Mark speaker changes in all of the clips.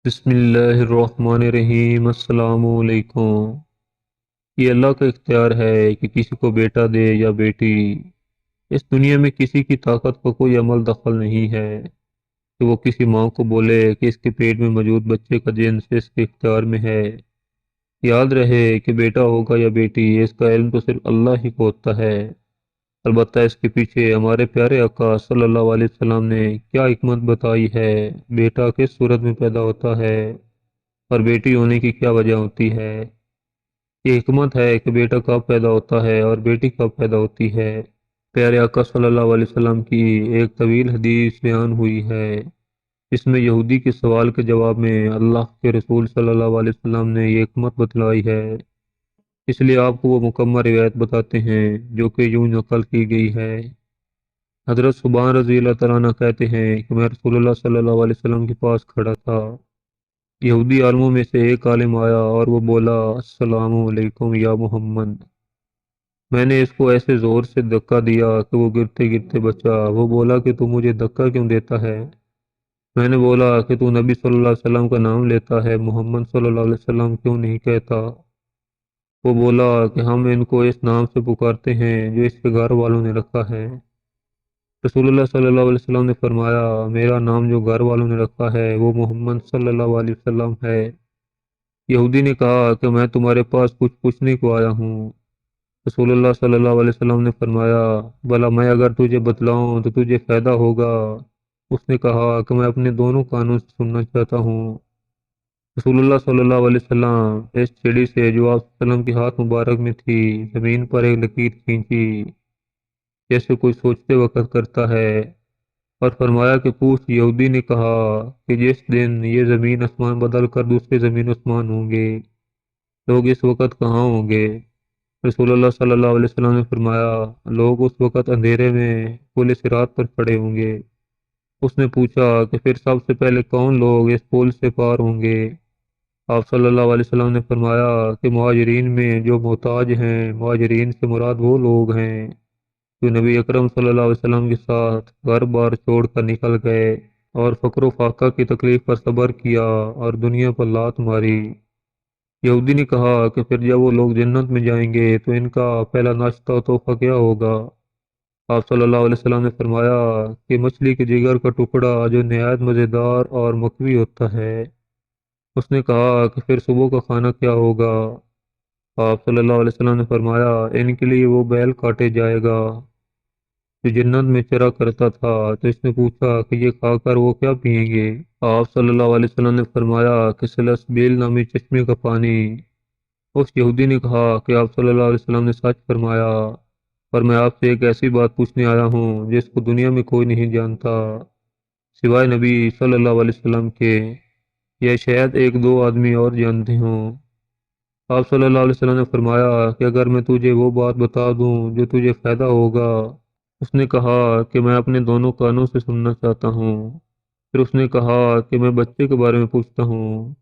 Speaker 1: بسم اللہ الرحمن الرحیم۔ السلام علیکم۔ یہ اللہ کا اختیار ہے کہ کسی کو بیٹا دے یا بیٹی۔ اس دنیا میں کسی کی طاقت کا کوئی عمل دخل نہیں ہے کہ وہ کسی ماں کو بولے کہ اس کے پیٹ میں موجود بچے کا جنس اس کے اختیار میں ہے۔ یاد رہے کہ بیٹا ہوگا یا بیٹی، اس کا علم تو صرف اللہ ہی کو ہوتا ہے۔ البتہ اس کے پیچھے ہمارے پیارے آقا صلی اللہ علیہ وسلم نے کیا حکمت بتائی ہے۔ بیٹا کس صورت میں پیدا ہوتا ہے اور بیٹی ہونے کی کیا وجہ ہوتی ہے۔ یہ حکمت ہے کہ بیٹا کب پیدا ہوتا ہے اور بیٹی کب پیدا ہوتی ہے۔ پیارے آقا صلی اللہ علیہ وسلم کی ایک طویل حدیث بیان ہوئی ہے، جس میں یہودی کے سوال کے جواب میں اللہ کے رسول صلی اللہ علیہ وسلم نے یہ حکمت بتلائی ہے۔ اس لیے آپ کو وہ مکمل روایت بتاتے ہیں جو کہ یوں نقل کی گئی ہے۔ حضرت صبان رضی اللہ تعالیٰ عنہ کہتے ہیں کہ میں رسول اللہ صلی اللہ علیہ وسلم کے پاس کھڑا تھا۔ یہودی عالموں میں سے ایک عالم آیا اور وہ بولا، السلام علیکم یا محمد۔ میں نے اس کو ایسے زور سے دھکا دیا کہ وہ گرتے گرتے بچا۔ وہ بولا کہ تو مجھے دھکا کیوں دیتا ہے؟ میں نے بولا کہ تو نبی صلی اللہ علیہ وسلم کا نام لیتا ہے، محمد صلی اللہ علیہ وسلم کیوں نہیں کہتا؟ وہ بولا کہ ہم ان کو اس نام سے پکارتے ہیں جو اس کے گھر والوں نے رکھا ہے۔ رسول اللہ صلی اللہ علیہ وسلم نے فرمایا، میرا نام جو گھر والوں نے رکھا ہے وہ محمد صلی اللہ علیہ وسلم ہے۔ یہودی نے کہا کہ میں تمہارے پاس کچھ پوچھنے کو آیا ہوں۔ رسول اللہ صلی اللہ علیہ وسلم نے فرمایا، بھلا میں اگر تجھے بتلاؤں تو تجھے فائدہ ہوگا؟ اس نے کہا کہ میں اپنے دونوں کانوں سے سننا چاہتا ہوں۔ رسول اللہ صلی اللہ علیہ وسلم اس چھڑی سے جو آپ صلی اللہ علیہ وسلم کے ہاتھ مبارک میں تھی زمین پر ایک لکیر کھینچی جیسے کوئی سوچتے وقت کرتا ہے، اور فرمایا کہ پوچھ۔ یہودی نے کہا کہ جس دن یہ زمین آسمان بدل کر دوسرے زمین آسمان ہوں گے، لوگ اس وقت کہاں ہوں گے؟ رسول اللہ صلی اللہ علیہ وسلم نے فرمایا، لوگ اس وقت اندھیرے میں پل صراط پر کھڑے ہوں گے۔ اس نے پوچھا کہ پھر سب سے پہلے کون لوگ اس پل سے پار ہوں گے؟ آپ صلی اللہ علیہ وسلم نے فرمایا کہ مہاجرین میں جو محتاج ہیں۔ مہاجرین سے مراد وہ لوگ ہیں جو نبی اکرم صلی اللہ علیہ وسلم کے ساتھ گھر بار چھوڑ کر نکل گئے اور فقر و فاقہ کی تکلیف پر صبر کیا اور دنیا پر لات ماری۔ یہودی نے کہا کہ پھر جب وہ لوگ جنت میں جائیں گے تو ان کا پہلا ناشتہ و تحفہ کیا ہوگا؟ آپ صلی اللہ علیہ وسلم نے فرمایا کہ مچھلی کے جگر کا ٹکڑا جو نہایت مزیدار اور مقوی ہوتا ہے۔ اس نے کہا کہ پھر صبح کا کھانا کیا ہوگا؟ آپ صلی اللہ علیہ وسلم نے فرمایا، ان کے لیے وہ بیل کاٹے جائے گا جو جنت میں چرا کرتا تھا۔ تو اس نے پوچھا کہ یہ کھا کر وہ کیا پئیں گے؟ آپ صلی اللہ علیہ وسلم نے فرمایا کہ سلسبیل نامی چشمے کا پانی۔ اس یہودی نے کہا کہ آپ صلی اللہ علیہ وسلم نے سچ فرمایا، اور میں آپ سے ایک ایسی بات پوچھنے آیا ہوں جس کو دنیا میں کوئی نہیں جانتا سوائے نبی صلی اللہ علیہ وسلم کے، یا شاید ایک دو آدمی اور جانتے ہوں۔ آپ صلی اللہ علیہ وسلم نے فرمایا کہ اگر میں تجھے وہ بات بتا دوں جو تجھے فائدہ ہوگا؟ اس نے کہا کہ میں اپنے دونوں کانوں سے سننا چاہتا ہوں۔ پھر اس نے کہا کہ میں بچے کے بارے میں پوچھتا ہوں۔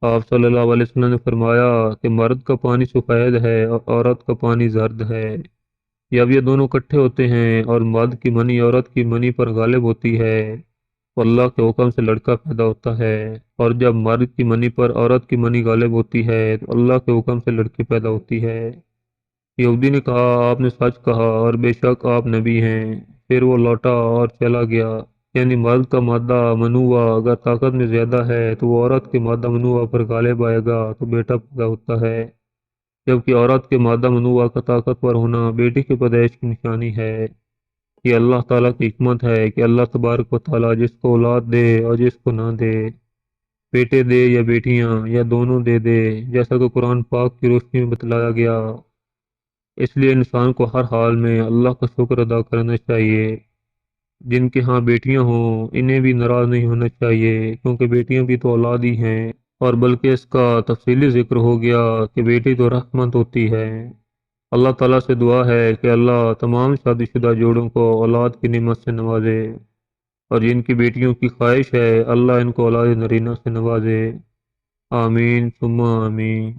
Speaker 1: آپ صلی اللہ علیہ وسلم نے فرمایا کہ مرد کا پانی سفید ہے اور عورت کا پانی زرد ہے۔ جب یہ دونوں اکٹھے ہوتے ہیں اور مرد کی منی عورت کی منی پر غالب ہوتی ہے تو اللہ کے حکم سے لڑکا پیدا ہوتا ہے، اور جب مرد کی منی پر عورت کی منی غالب ہوتی ہے تو اللہ کے حکم سے لڑکی پیدا ہوتی ہے۔ یہودی نے کہا، آپ نے سچ کہا اور بے شک آپ نبی ہیں۔ پھر وہ لوٹا اور چلا گیا۔ یعنی مرد کا مادہ منوع اگر طاقت میں زیادہ ہے تو وہ عورت کے مادہ منوع پر غالب آئے گا تو بیٹا پیدا ہوتا ہے، جبکہ عورت کے مادہ منوع کا طاقتور ہونا بیٹی کی پیدائش کی نشانی ہے۔ یہ اللہ تعالیٰ کی حکمت ہے کہ اللہ تبارک و تعالیٰ جس کو اولاد دے اور جس کو نہ دے، بیٹے دے یا بیٹیاں یا دونوں دے دے، جیسا کہ قرآن پاک کی روشنی میں بتلایا گیا۔ اس لیے انسان کو ہر حال میں اللہ کا شکر ادا کرنا چاہیے۔ جن کے ہاں بیٹیاں ہوں انہیں بھی ناراض نہیں ہونا چاہیے، کیونکہ بیٹیاں بھی تو اولاد ہی ہیں، اور بلکہ اس کا تفصیلی ذکر ہو گیا کہ بیٹی تو رحمت ہوتی ہے۔ اللہ تعالیٰ سے دعا ہے کہ اللہ تمام شادی شدہ جوڑوں کو اولاد کی نعمت سے نوازے، اور جن کی بیٹیوں کی خواہش ہے اللہ ان کو اولاد نرینہ سے نوازے۔ آمین ثم آمین۔